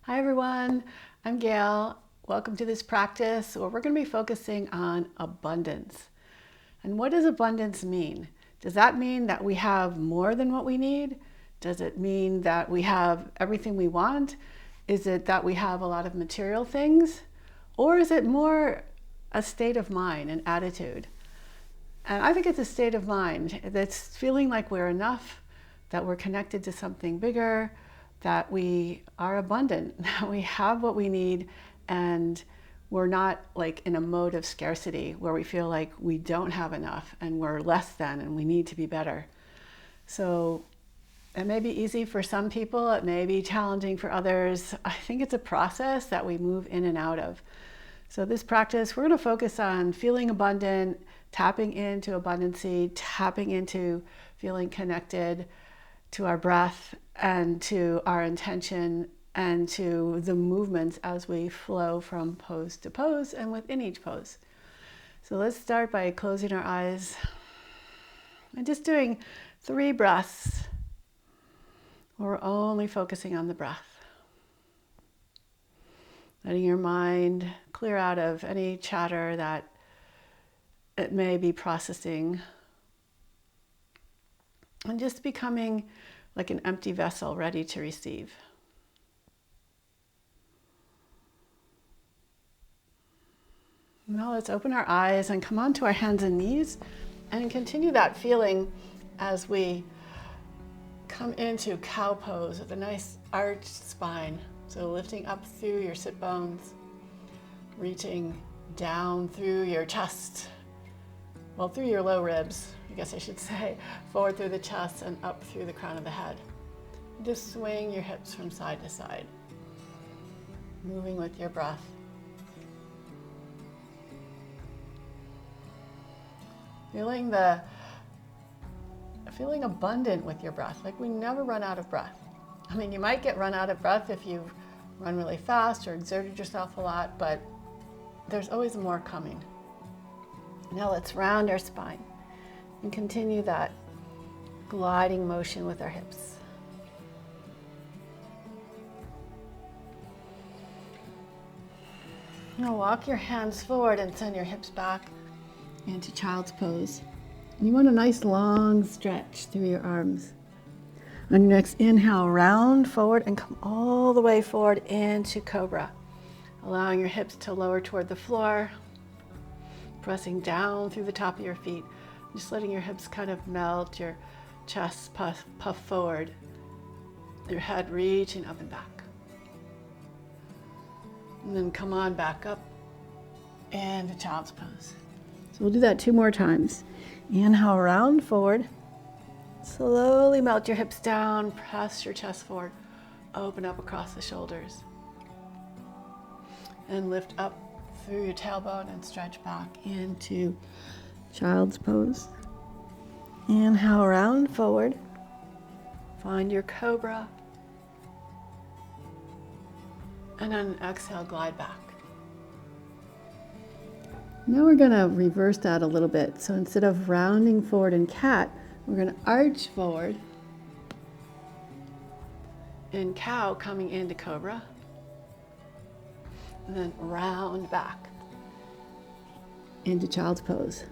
Hi everyone, I'm Gayle. Welcome to this practice where we're going to be focusing on abundance. And what does abundance mean? Does that mean that we have more than what we need? Does it mean that we have everything we want? Is it that we have a lot of material things? Or is it more a state of mind, an attitude? And I think it's a state of mind that's feeling like we're enough, that we're connected to something bigger, that we are abundant, that we have what we need, and we're not like in a mode of scarcity where we feel like we don't have enough and we're less than and we need to be better. So it may be easy for some people, it may be challenging for others. I think it's a process that we move in and out of. So this practice, we're going to focus on feeling abundant, tapping into abundancy, tapping into feeling connected to our breath and to our intention and to the movements as we flow from pose to pose and within each pose. So let's start by closing our eyes and just doing 3 breaths where we're only focusing on the breath. Letting your mind clear out of any chatter that it may be processing. And just becoming like an empty vessel ready to receive. Now let's open our eyes and come onto our hands and knees and continue that feeling as we come into cow pose with a nice arched spine. So lifting up through your sit bones, reaching down through your chest, well, through your low ribs, I guess I should say, forward through the chest and up through the crown of the head. Just swing your hips from side to side, moving with your breath. Feeling abundant with your breath, like we never run out of breath. I mean, you might get run out of breath if you've run really fast or exerted yourself a lot, but there's always more coming. Now let's round our spine and continue that gliding motion with our hips. Now walk your hands forward and send your hips back into child's pose. And you want a nice long stretch through your arms. On your next inhale, round forward and come all the way forward into cobra. Allowing your hips to lower toward the floor, pressing down through the top of your feet. Just letting your hips kind of melt, your chest puff forward, your head reaching up and back. And then come on back up into child's pose. So we'll do that 2 more times. Inhale, round forward. Slowly melt your hips down, press your chest forward, open up across the shoulders. And lift up through your tailbone and stretch back into child's pose. Inhale, round forward. Find your cobra. And then exhale, glide back. Now we're going to reverse that a little bit. So instead of rounding forward in cat, we're going to arch forward. In cow, coming into cobra. And then round back into child's pose.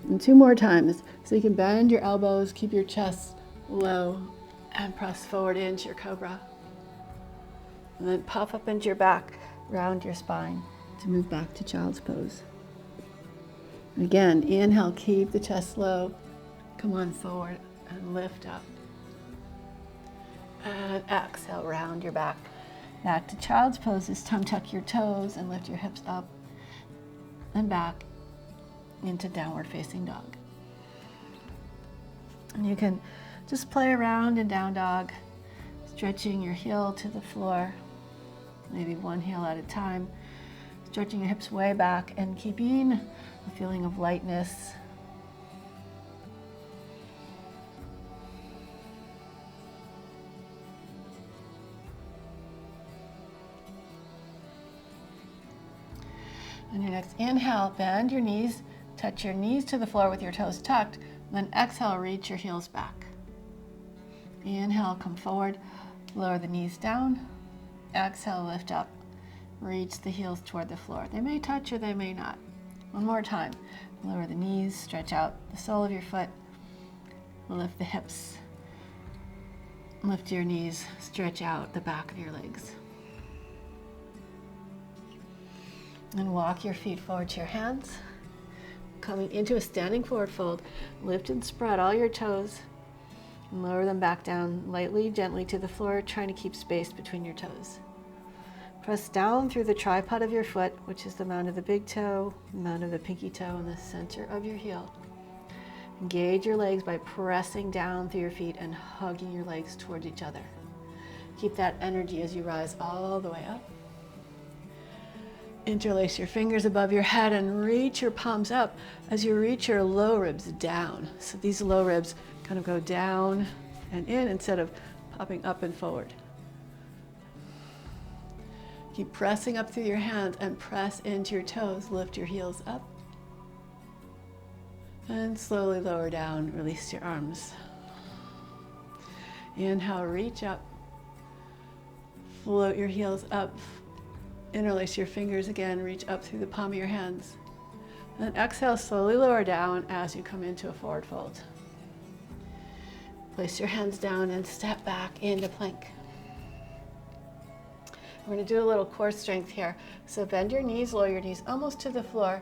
And 2 more times. So you can bend your elbows, keep your chest low, and press forward into your cobra. And then puff up into your back, round your spine to move back to child's pose. Again, inhale, keep the chest low. Come on forward and lift up. And exhale, round your back. Back to child's pose. This time tuck your toes and lift your hips up and back into downward facing dog. And you can just play around in down dog, stretching your heel to the floor, maybe one heel at a time, stretching your hips way back and keeping a feeling of lightness. On your next inhale, bend your knees, touch your knees to the floor with your toes tucked, then exhale, reach your heels back. Inhale, come forward, lower the knees down. exhale, lift up. Reach the heels toward the floor. They may touch or they may not. One more time. Lower the knees, stretch out the sole of your foot. Lift the hips. Lift your knees, stretch out the back of your legs. And walk your feet forward to your hands. Coming into a standing forward fold, lift and spread all your toes. And lower them back down lightly, gently to the floor, trying to keep space between your toes. Press down through the tripod of your foot, which is the mound of the big toe, the mound of the pinky toe, and the center of your heel. Engage your legs by pressing down through your feet and hugging your legs towards each other. Keep that energy as you rise all the way up. Interlace your fingers above your head and reach your palms up as you reach your low ribs down. So these low ribs kind of go down and in instead of popping up and forward. Keep pressing up through your hands and press into your toes. Lift your heels up. And slowly lower down, release your arms. Inhale, reach up. Float your heels up. Interlace your fingers again, reach up through the palm of your hands. And exhale, slowly lower down as you come into a forward fold. Place your hands down and step back into plank. We're going to do a little core strength here. So bend your knees, lower your knees almost to the floor,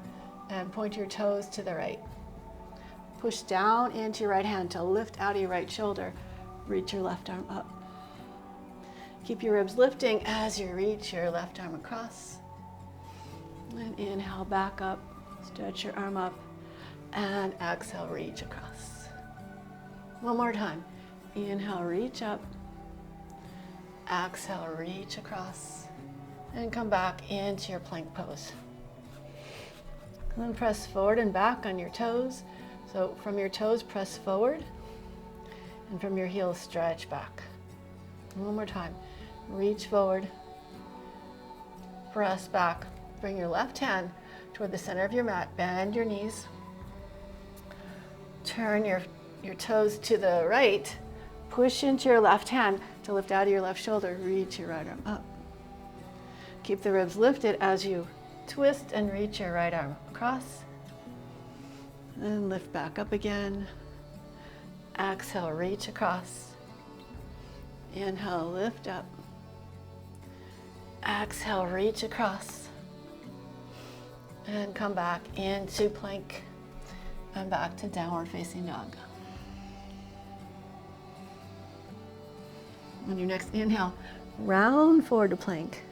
and point your toes to the right. Push down into your right hand to lift out of your right shoulder. Reach your left arm up. Keep your ribs lifting as you reach your left arm across. And inhale, back up. Stretch your arm up. And exhale, reach across. One more time. Inhale, reach up. Exhale, reach across. And come back into your plank pose. And then press forward and back on your toes. So from your toes, press forward. And from your heels, stretch back. One more time. Reach forward. Press back. Bring your left hand toward the center of your mat. Bend your knees. Turn your toes to the right. Push into your left hand to lift out of your left shoulder. Reach your right arm up. Keep the ribs lifted as you twist and reach your right arm across. And lift back up again. Exhale, reach across. Inhale, lift up. Exhale, reach across. And come back into plank and back to downward facing dog. On your next inhale, round forward to plank.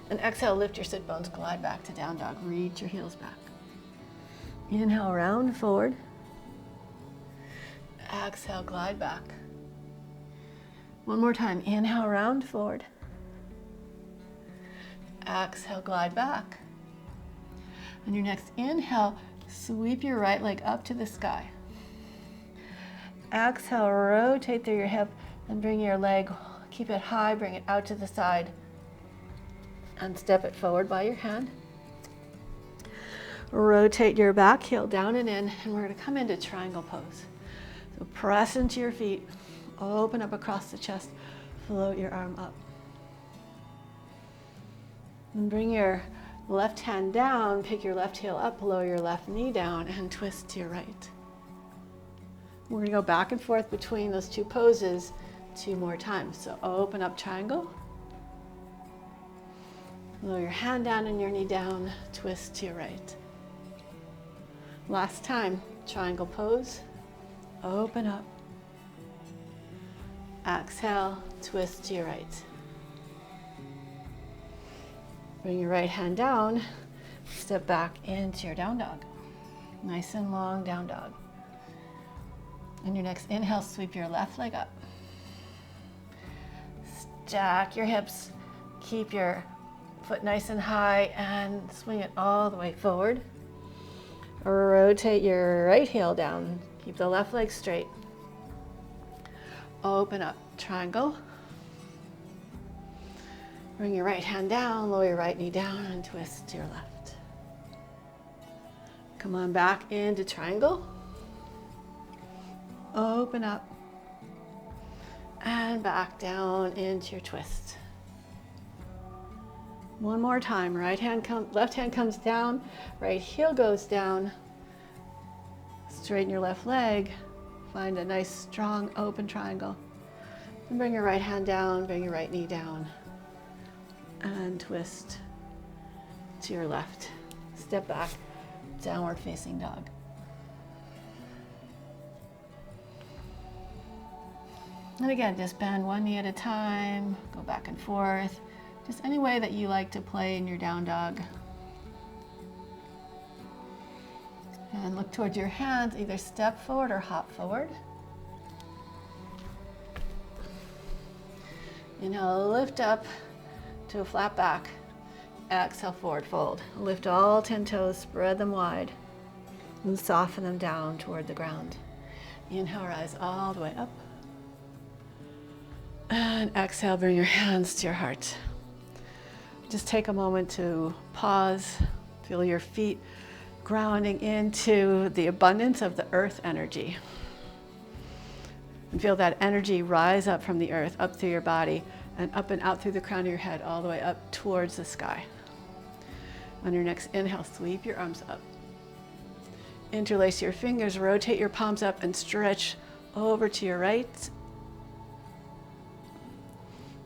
And exhale, lift your sit bones, glide back to down dog. Reach your heels back. Inhale, round forward. Exhale, glide back. One more time. Inhale, round forward. Exhale, glide back. On your next inhale, sweep your right leg up to the sky. Exhale, rotate through your hip and bring your leg, keep it high, bring it out to the side. And step it forward by your hand. Rotate your back heel down and in, and we're going to come into triangle pose. So press into your feet, open up across the chest, float your arm up. And bring your left hand down, pick your left heel up, lower your left knee down, and twist to your right. We're going to go back and forth between those two poses 2 more times. So open up triangle. Lower your hand down and your knee down, twist to your right. Last time, triangle pose, open up. Exhale, twist to your right. Bring your right hand down, step back into your down dog. Nice and long down dog. On your next inhale, sweep your left leg up. Stack your hips, keep your foot nice and high and swing it all the way forward. Rotate your right heel down, keep the left leg straight. Open up, triangle. Bring your right hand down, lower your right knee down and twist to your left. Come on back into triangle. Open up and back down into your twist. One more time. Left hand comes down, right heel goes down. Straighten your left leg. Find a nice, strong, open triangle. And bring your right hand down, bring your right knee down. And twist to your left. Step back, downward facing dog. And again, just bend one knee at a time, go back and forth. Just any way that you like to play in your down dog. And look towards your hands, either step forward or hop forward. Inhale, lift up to a flat back. Exhale, forward fold. Lift all 10 toes, spread them wide, and soften them down toward the ground. Inhale, rise all the way up. And exhale, bring your hands to your heart. Just take a moment to pause, feel your feet grounding into the abundance of the earth energy. And feel that energy rise up from the earth, up through your body, and up and out through the crown of your head, all the way up towards the sky. On your next inhale, sweep your arms up. Interlace your fingers, rotate your palms up, and stretch over to your right.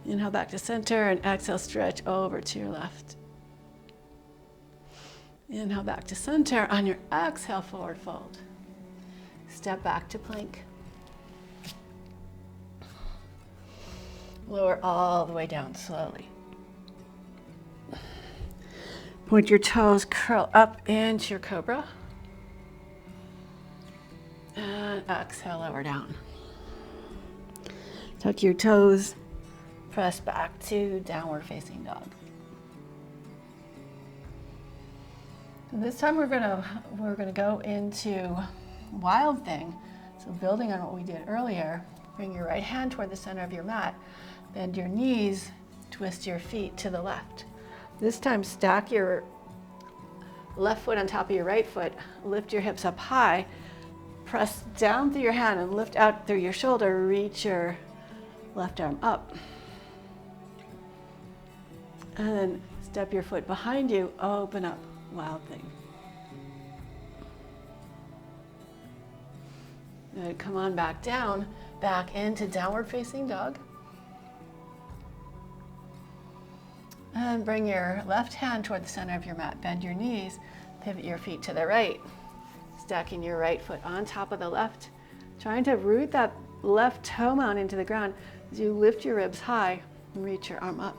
Inhale back to center, and exhale, stretch over to your left. Inhale back to center. On your exhale, forward fold. Step back to plank. Lower all the way down slowly. Point your toes, curl up into your cobra. And exhale, lower down. Tuck your toes, press back to downward facing dog. And this time we're gonna go into wild thing. So building on what we did earlier, bring your right hand toward the center of your mat, bend your knees, twist your feet to the left. This time stack your left foot on top of your right foot, lift your hips up high, press down through your hand and lift out through your shoulder, reach your left arm up. And then step your foot behind you, open up, wild thing. Good, come on back down, back into downward facing dog. And bring your left hand toward the center of your mat. Bend your knees, pivot your feet to the right. Stacking your right foot on top of the left. Trying to root that left toe mound into the ground as you lift your ribs high and reach your arm up.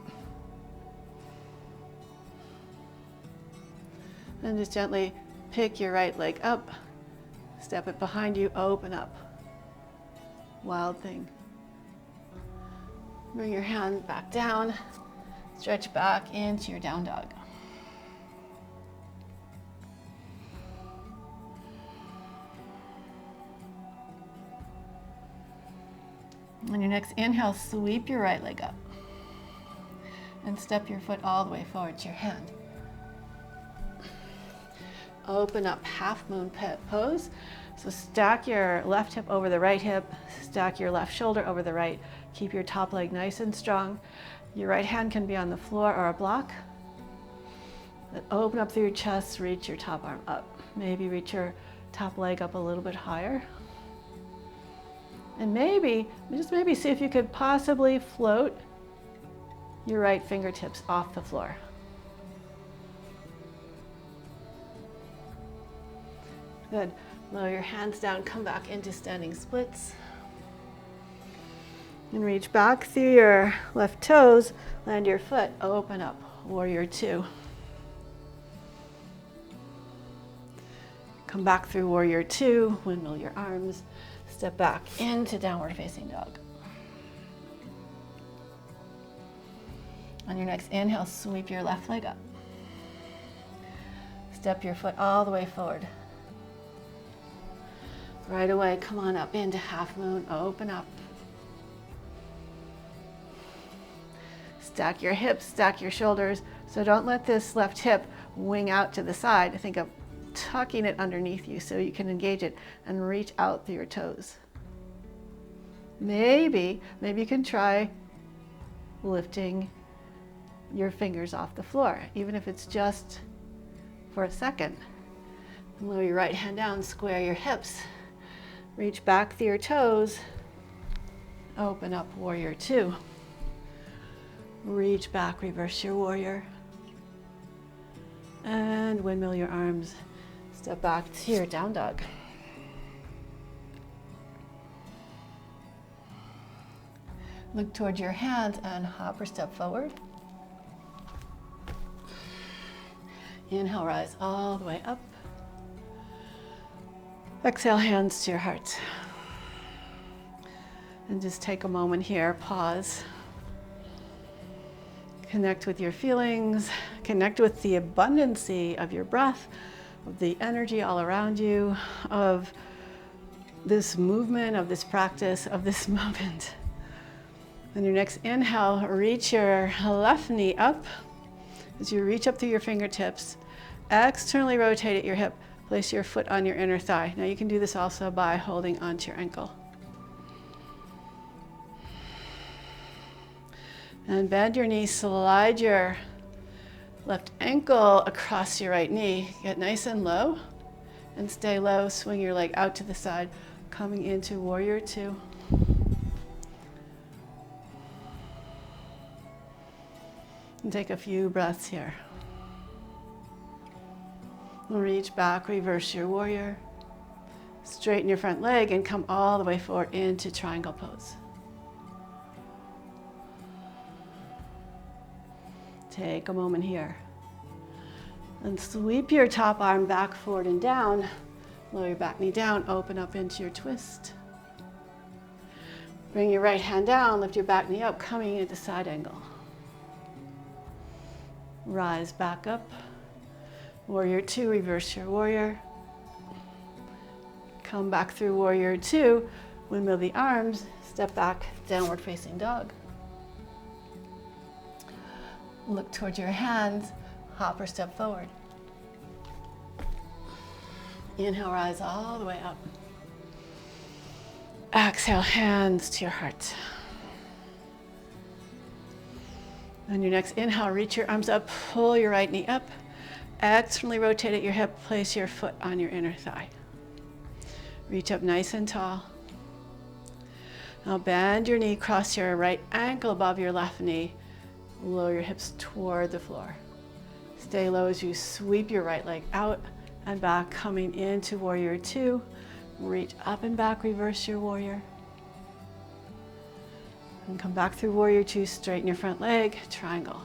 And just gently pick your right leg up, step it behind you, open up. Wild thing. Bring your hand back down. Stretch back into your down dog. On your next inhale, sweep your right leg up and step your foot all the way forward to your hand. Open up half moon pose. So stack your left hip over the right hip, stack your left shoulder over the right. Keep your top leg nice and strong. Your right hand can be on the floor or a block. Then open up through your chest, reach your top arm up. Maybe reach your top leg up a little bit higher. And just maybe see if you could possibly float your right fingertips off the floor. Good. Lower your hands down, come back into standing splits. And reach back through your left toes, land your foot, open up, warrior two. Come back through warrior two, windmill your arms, step back into downward facing dog. On your next inhale, sweep your left leg up. Step your foot all the way forward. Right away, come on up into half moon, open up. Stack your hips, stack your shoulders. So don't let this left hip wing out to the side. Think of tucking it underneath you so you can engage it and reach out through your toes. Maybe you can try lifting your fingers off the floor, even if it's just for a second. And lower your right hand down, square your hips. Reach back through your toes. Open up, warrior two. Reach back, reverse your warrior. And windmill your arms. Step back to your down dog. Look towards your hands and hop or step forward. Inhale, rise all the way up. Exhale, hands to your heart. And just take a moment here, pause. Connect with your feelings, connect with the abundancy of your breath, of the energy all around you, of this movement, of this practice, of this moment. On your next inhale, reach your left knee up. As you reach up through your fingertips, externally rotate at your hip, place your foot on your inner thigh. Now you can do this also by holding onto your ankle. And bend your knee, slide your left ankle across your right knee. Get nice and low and stay low. Swing your leg out to the side, coming into warrior two. And take a few breaths here. Reach back, reverse your warrior. Straighten your front leg and come all the way forward into triangle pose. Take a moment here. And sweep your top arm back, forward, and down. Lower your back knee down, open up into your twist. Bring your right hand down, lift your back knee up, coming into side angle. Rise back up. Warrior two, reverse your warrior. Come back through warrior two, windmill the arms, step back, downward facing dog. Look towards your hands, hop or step forward. Inhale, rise all the way up. Exhale, hands to your heart. On your next inhale, reach your arms up, pull your right knee up. Externally rotate at your hip, place your foot on your inner thigh. Reach up nice and tall. Now bend your knee, cross your right ankle above your left knee. Lower your hips toward the floor. Stay low as you sweep your right leg out and back, coming into warrior two. Reach up and back, reverse your warrior. And come back through warrior two, straighten your front leg, triangle.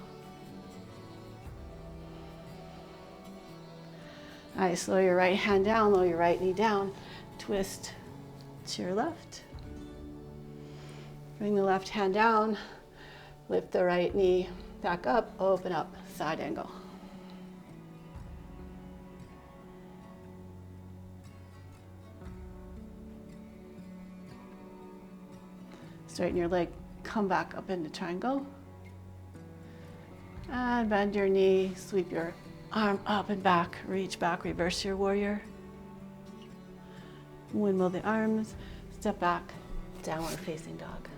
Nice, lower your right hand down, lower your right knee down, twist to your left. Bring the left hand down, lift the right knee back up, open up, side angle. Straighten your leg, come back up into triangle. And bend your knee, sweep your arm up and back, reach back, reverse your warrior. Windmill the arms, step back, downward facing dog.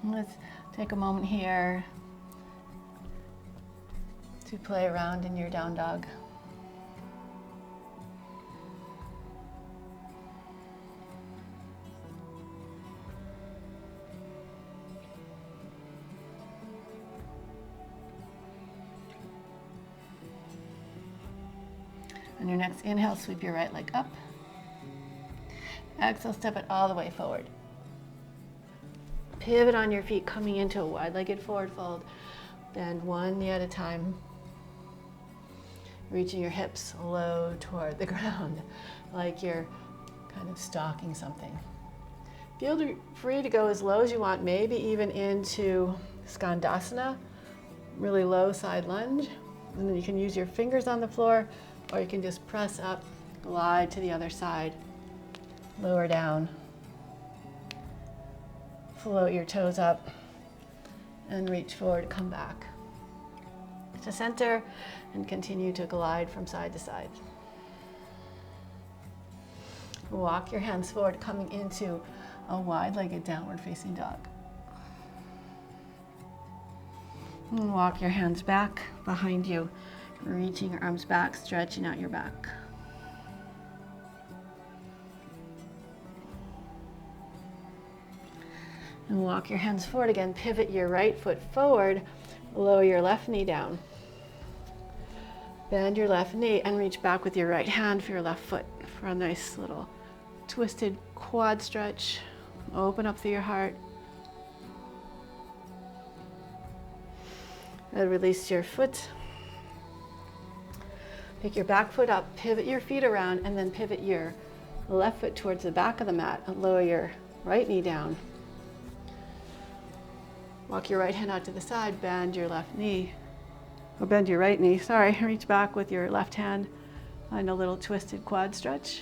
Let's take a moment here to play around in your down dog. On your next inhale, sweep your right leg up. Exhale, step it all the way forward. Pivot on your feet, coming into a wide-legged forward fold. Bend one knee at a time. Reaching your hips low toward the ground, like you're kind of stalking something. Feel free to go as low as you want, maybe even into Skandasana, really low side lunge. And then you can use your fingers on the floor, or you can just press up, glide to the other side, lower down. Float your toes up and reach forward, come back to center and continue to glide from side to side. Walk your hands forward, coming into a wide-legged downward facing dog. And walk your hands back behind you, reaching your arms back, stretching out your back. And walk your hands forward again, pivot your right foot forward, lower your left knee down. Bend your left knee and reach back with your right hand for your left foot for a nice little twisted quad stretch. Open up through your heart. And release your foot. Pick your back foot up, pivot your feet around, and then pivot your left foot towards the back of the mat and lower your right knee down. Walk your right hand out to the side, bend your left knee, or bend your right knee, sorry. Reach back with your left hand, find a little twisted quad stretch.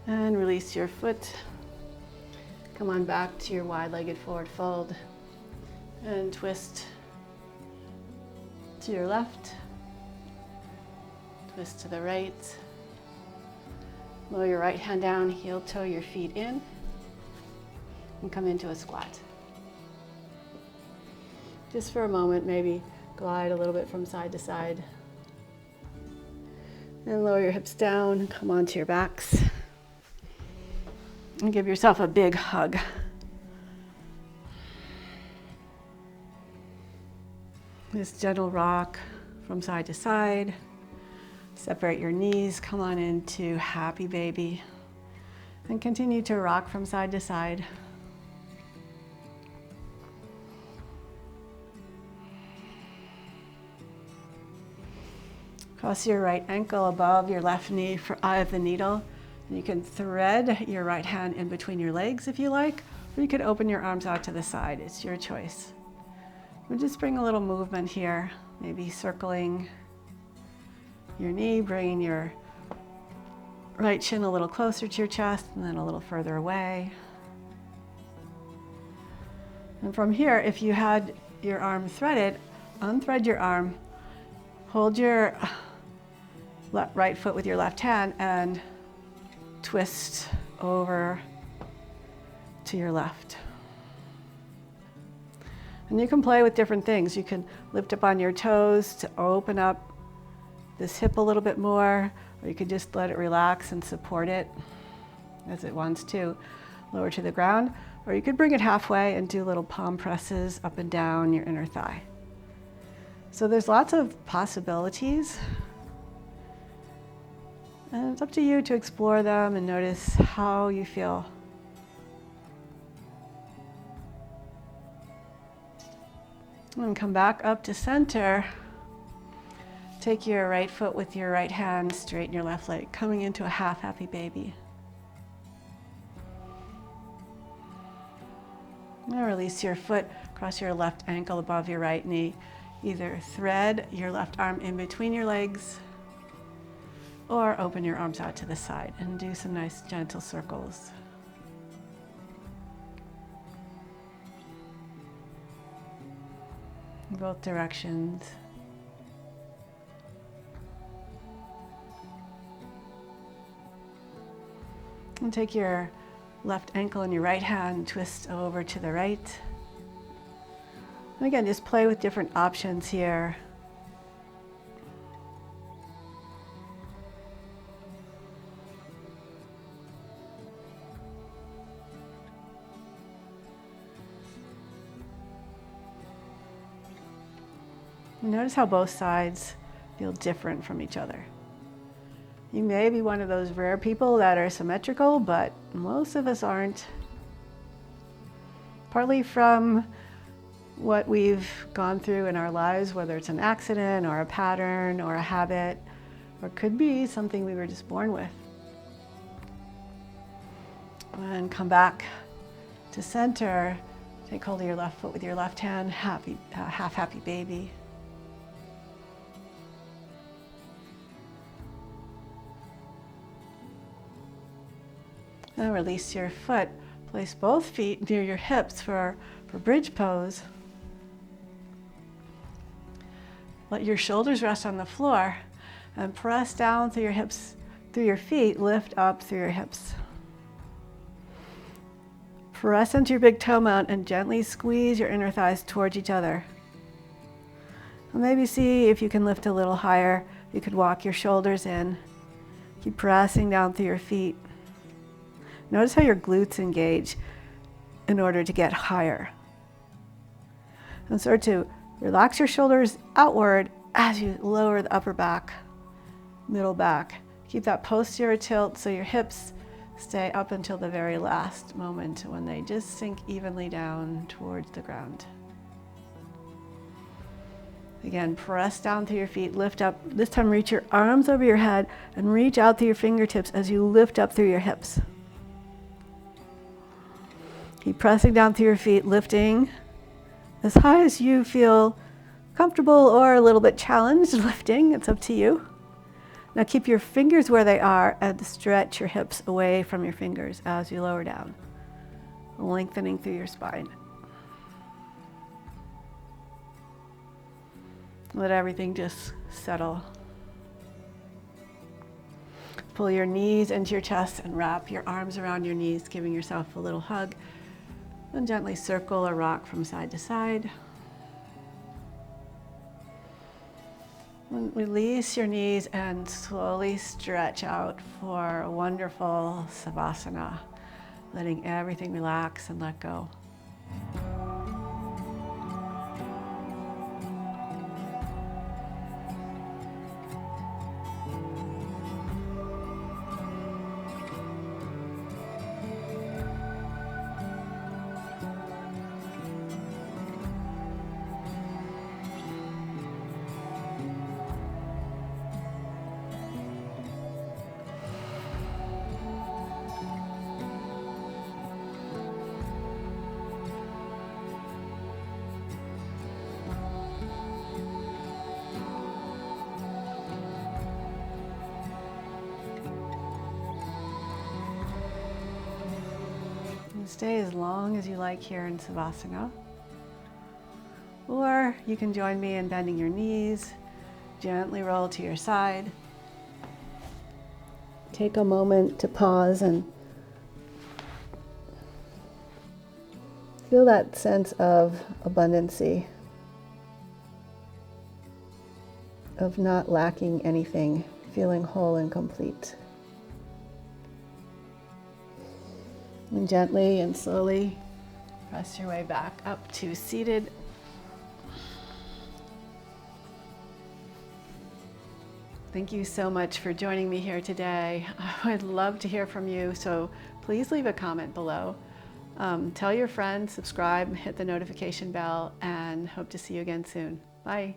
And release your foot. Come on back to your wide-legged forward fold and twist to your left, twist to the right. Lower your right hand down, heel toe your feet in, and come into a squat. Just for a moment, maybe glide a little bit from side to side. And lower your hips down, come onto your backs. And give yourself a big hug. This gentle rock from side to side. Separate your knees, come on into happy baby. And continue to rock from side to side. Cross your right ankle above your left knee for eye of the needle. And you can thread your right hand in between your legs if you like, or you could open your arms out to the side. It's your choice. We'll just bring a little movement here, maybe circling your knee, bringing your right shin a little closer to your chest and then a little further away. And from here, if you had your arm threaded, unthread your arm, hold your right foot with your left hand and twist over to your left. And you can play with different things. You can lift up on your toes to open up this hip a little bit more, or you can just let it relax and support it as it wants to, lower to the ground, or you could bring it halfway and do little palm presses up and down your inner thigh. So there's lots of possibilities. And it's up to you to explore them and notice how you feel. And come back up to center. Take your right foot with your right hand, straighten your left leg, coming into a half happy baby. Now release your foot, cross your left ankle above your right knee. Either thread your left arm in between your legs, or open your arms out to the side and do some nice gentle circles. In both directions. And take your left ankle in your right hand, twist over to the right. And again, just play with different options here. Notice how both sides feel different from each other. You may be one of those rare people that are symmetrical, but most of us aren't. Partly from what we've gone through in our lives, whether it's an accident or a pattern or a habit, or it could be something we were just born with. And come back to center. Take hold of your left foot with your left hand, half happy baby. And release your foot. Place both feet near your hips for bridge pose. Let your shoulders rest on the floor And press down through your hips, through your feet, lift up through your hips. Press into your big toe mount and gently squeeze your inner thighs towards each other. And maybe see if you can lift a little higher. You could walk your shoulders in. Keep pressing down through your feet. Notice how your glutes engage in order to get higher. And start to relax your shoulders outward as you lower the upper back, middle back. Keep that posterior tilt so your hips stay up until the very last moment when they just sink evenly down towards the ground. Again, press down through your feet, lift up. This time reach your arms over your head and reach out through your fingertips as you lift up through your hips. Keep pressing down through your feet, lifting as high as you feel comfortable or a little bit challenged lifting. It's up to you. Now keep your fingers where they are and stretch your hips away from your fingers as you lower down, lengthening through your spine. Let everything just settle. Pull your knees into your chest and wrap your arms around your knees, giving yourself a little hug. And gently circle or rock from side to side. And release your knees and slowly stretch out for a wonderful Savasana, letting everything relax and let go. Stay as long as you like here in Savasana. Or you can join me in bending your knees, gently roll to your side. Take a moment to pause and feel that sense of abundancy, of not lacking anything, feeling whole and complete. And gently and slowly press your way back up to seated. Thank you so much for joining me here today. I would love to hear from you, so please leave a comment below. Tell your friends, subscribe, hit the notification bell, and hope to see you again soon. Bye.